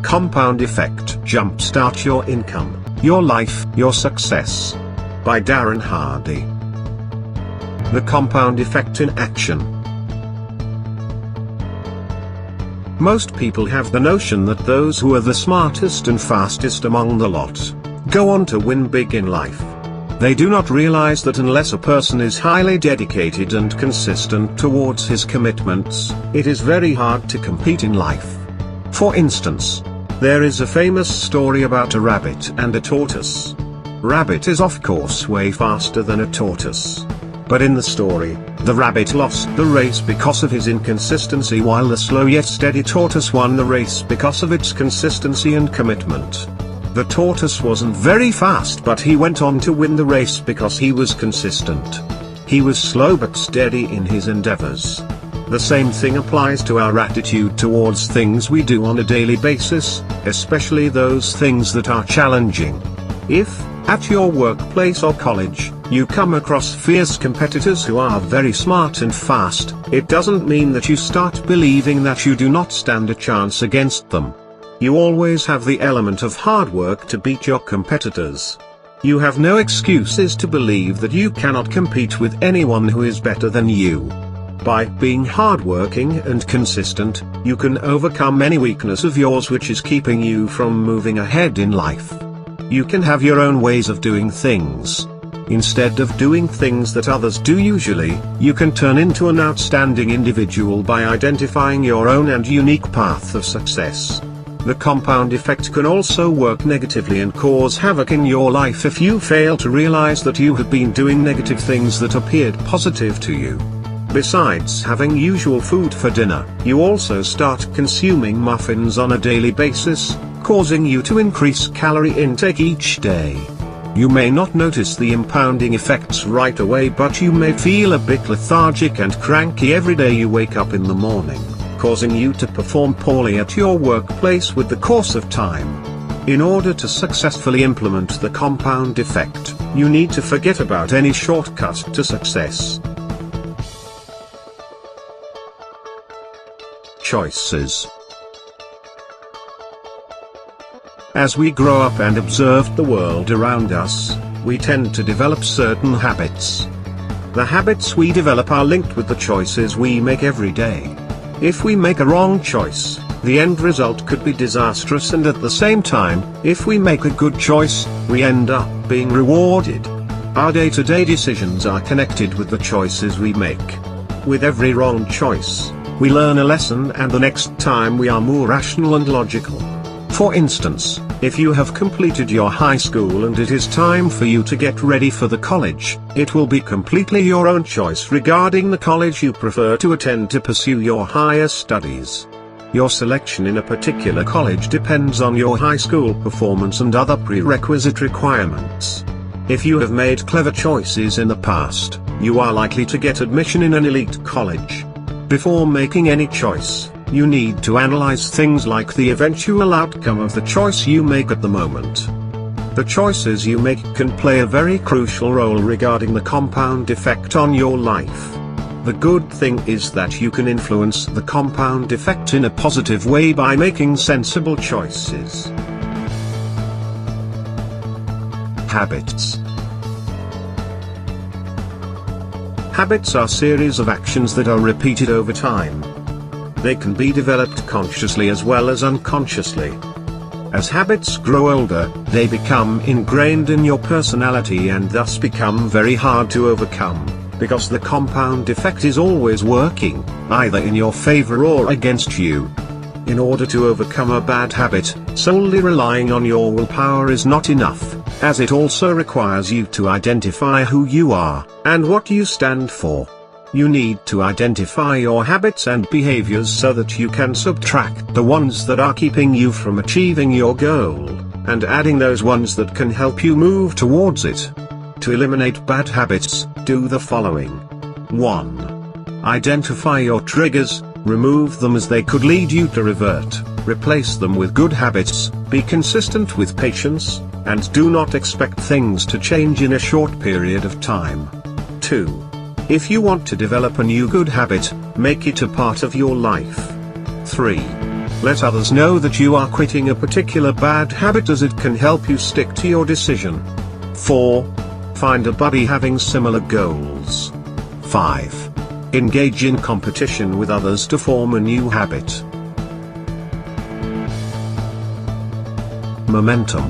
Compound Effect. Jumpstart your income, your life, your success. By Darren Hardy. The Compound Effect in Action. Most people have the notion that those who are the smartest and fastest among the lot go on to win big in life. They do not realize that unless a person is highly dedicated and consistent towards his commitments, it is very hard to compete in life. For instance, there is a famous story about a rabbit and a tortoise. Rabbit is of course way faster than a tortoise. But in the story, the rabbit lost the race because of his inconsistency, while the slow yet steady tortoise won the race because of its consistency and commitment. The tortoise wasn't very fast, but he went on to win the race because he was consistent. He was slow but steady in his endeavors. The same thing applies to our attitude towards things we do on a daily basis, especially those things that are challenging. If, at your workplace or college, you come across fierce competitors who are very smart and fast, it doesn't mean that you start believing that you do not stand a chance against them. You always have the element of hard work to beat your competitors. You have no excuses to believe that you cannot compete with anyone who is better than you. By being hardworking and consistent, you can overcome any weakness of yours which is keeping you from moving ahead in life. You can have your own ways of doing things. Instead of doing things that others do usually, you can turn into an outstanding individual by identifying your own and unique path of success. The compound effect can also work negatively and cause havoc in your life if you fail to realize that you have been doing negative things that appeared positive to you. Besides having usual food for dinner, you also start consuming muffins on a daily basis, causing you to increase calorie intake each day. You may not notice the impounding effects right away, but you may feel a bit lethargic and cranky every day you wake up in the morning, causing you to perform poorly at your workplace with the course of time. In order to successfully implement the compound effect, you need to forget about any shortcut to success. Choices. As we grow up and observe the world around us, we tend to develop certain habits. The habits we develop are linked with the choices we make every day. If we make a wrong choice, the end result could be disastrous, and at the same time, if we make a good choice, we end up being rewarded. Our day-to-day decisions are connected with the choices we make. With every wrong choice, we learn a lesson, and the next time we are more rational and logical. For instance, if you have completed your high school and it is time for you to get ready for the college, it will be completely your own choice regarding the college you prefer to attend to pursue your higher studies. Your selection in a particular college depends on your high school performance and other prerequisite requirements. If you have made clever choices in the past, you are likely to get admission in an elite college. Before making any choice, you need to analyze things like the eventual outcome of the choice you make at the moment. The choices you make can play a very crucial role regarding the compound effect on your life. The good thing is that you can influence the compound effect in a positive way by making sensible choices. Habits. Habits are series of actions that are repeated over time. They can be developed consciously as well as unconsciously. As habits grow older, they become ingrained in your personality and thus become very hard to overcome, because the compound effect is always working, either in your favor or against you. In order to overcome a bad habit, solely relying on your willpower is not enough, as it also requires you to identify who you are, and what you stand for. You need to identify your habits and behaviors so that you can subtract the ones that are keeping you from achieving your goal, and adding those ones that can help you move towards it. To eliminate bad habits, do the following. 1. Identify your triggers, remove them as they could lead you to revert, replace them with good habits, be consistent with patience, and do not expect things to change in a short period of time. 2. If you want to develop a new good habit, make it a part of your life. 3. Let others know that you are quitting a particular bad habit, as it can help you stick to your decision. 4. Find a buddy having similar goals. 5. Engage in competition with others to form a new habit. Momentum.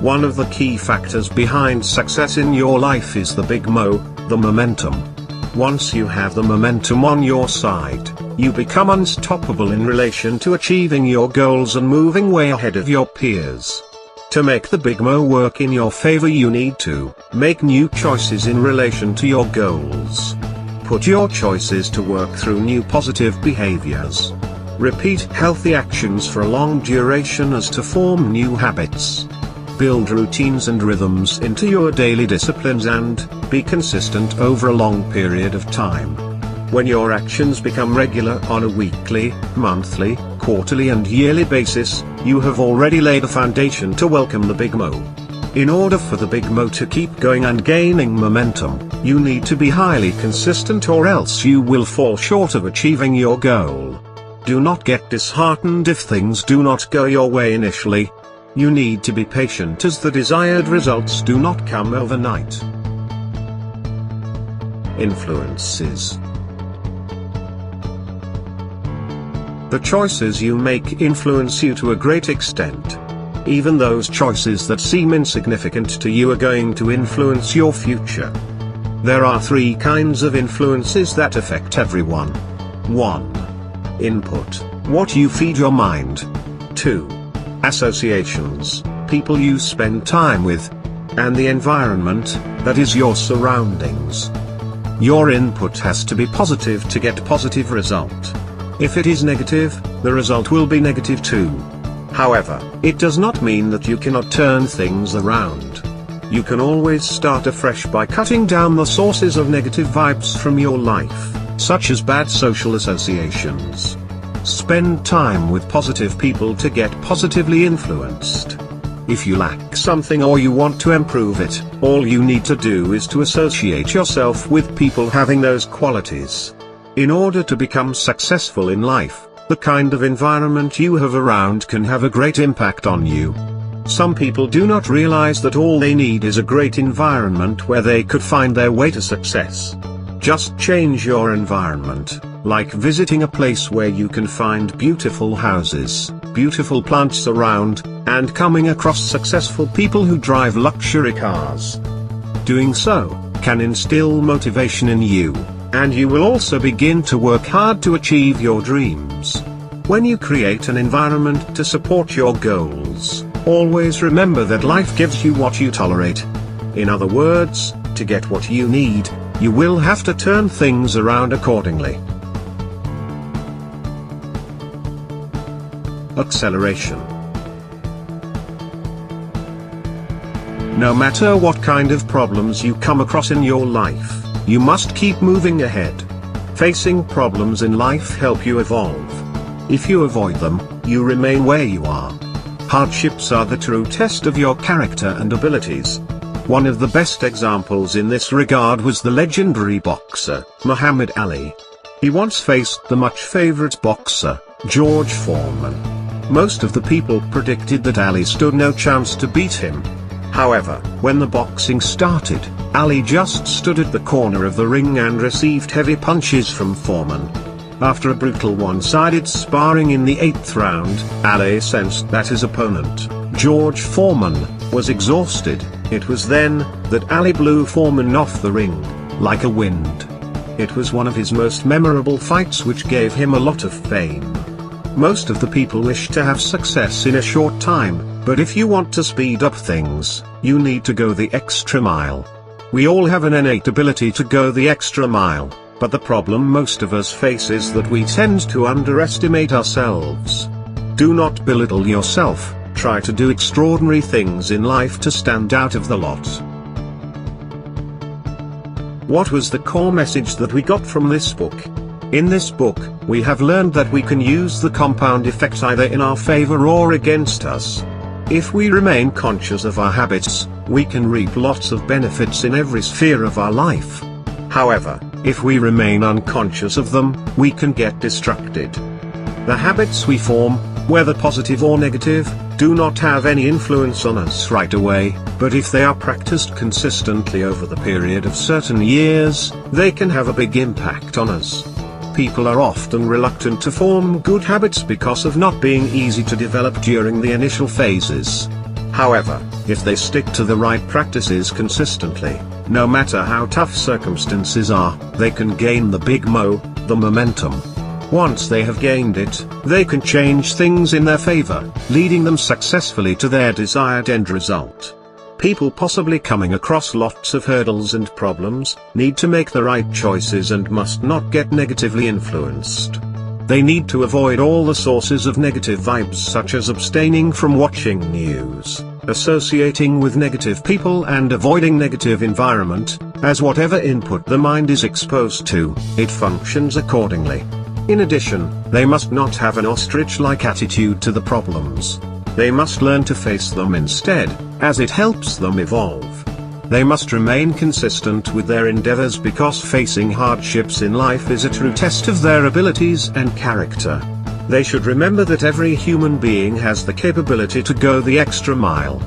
One of the key factors behind success in your life is the big Mo, the momentum. Once you have the momentum on your side, you become unstoppable in relation to achieving your goals and moving way ahead of your peers. To make the big Mo work in your favor, you need to make new choices in relation to your goals. Put your choices to work through new positive behaviors. Repeat healthy actions for a long duration as to form new habits. Build routines and rhythms into your daily disciplines and be consistent over a long period of time. When your actions become regular on a weekly, monthly, quarterly and yearly basis, you have already laid a foundation to welcome the big Mo. In order for the big Mo to keep going and gaining momentum, you need to be highly consistent, or else you will fall short of achieving your goal. Do not get disheartened if things do not go your way initially. You need to be patient, as the desired results do not come overnight. Influences. The choices you make influence you to a great extent. Even those choices that seem insignificant to you are going to influence your future. There are 3 kinds of influences that affect everyone. 1. Input, what you feed your mind. 2. Associations, people you spend time with. And the environment, that is your surroundings. Your input has to be positive to get positive result. If it is negative, the result will be negative too. However, it does not mean that you cannot turn things around. You can always start afresh by cutting down the sources of negative vibes from your life, such as bad social associations. Spend time with positive people to get positively influenced. If you lack something or you want to improve it, all you need to do is to associate yourself with people having those qualities. In order to become successful in life, the kind of environment you have around can have a great impact on you. Some people do not realize that all they need is a great environment where they could find their way to success. Just change your environment, like visiting a place where you can find beautiful houses, beautiful plants around, and coming across successful people who drive luxury cars. Doing so can instill motivation in you, and you will also begin to work hard to achieve your dreams. When you create an environment to support your goals, always remember that life gives you what you tolerate. In other words, to get what you need, you will have to turn things around accordingly. Acceleration. No matter what kind of problems you come across in your life, you must keep moving ahead. Facing problems in life help you evolve. If you avoid them, you remain where you are. Hardships are the true test of your character and abilities. One of the best examples in this regard was the legendary boxer, Muhammad Ali. He once faced the much-favorite boxer, George Foreman. Most of the people predicted that Ali stood no chance to beat him. However, when the boxing started, Ali just stood at the corner of the ring and received heavy punches from Foreman. After a brutal one-sided sparring in the 8th round, Ali sensed that his opponent, George Foreman, was exhausted. It was then that Ali blew Foreman off the ring, like a wind. It was one of his most memorable fights, which gave him a lot of fame. Most of the people wish to have success in a short time, but if you want to speed up things, you need to go the extra mile. We all have an innate ability to go the extra mile, but the problem most of us face is that we tend to underestimate ourselves. Do not belittle yourself, try to do extraordinary things in life to stand out of the lot. What was the core message that we got from this book? In this book, we have learned that we can use the compound effect either in our favor or against us. If we remain conscious of our habits, we can reap lots of benefits in every sphere of our life. However, If we remain unconscious of them, we can get distracted. The habits we form, whether positive or negative, do not have any influence on us right away, but if they are practiced consistently over the period of certain years, they can have a big impact on us. People are often reluctant to form good habits because of not being easy to develop during the initial phases. However, if they stick to the right practices consistently, no matter how tough circumstances are, they can gain the momentum. Once they have gained it, they can change things in their favor, leading them successfully to their desired end result. People possibly coming across lots of hurdles and problems, need to make the right choices and must not get negatively influenced. They need to avoid all the sources of negative vibes, such as abstaining from watching news, associating with negative people and avoiding negative environment, as whatever input the mind is exposed to, it functions accordingly. In addition, they must not have an ostrich-like attitude to the problems. They must learn to face them instead, as it helps them evolve. They must remain consistent with their endeavors because facing hardships in life is a true test of their abilities and character. They should remember that every human being has the capability to go the extra mile.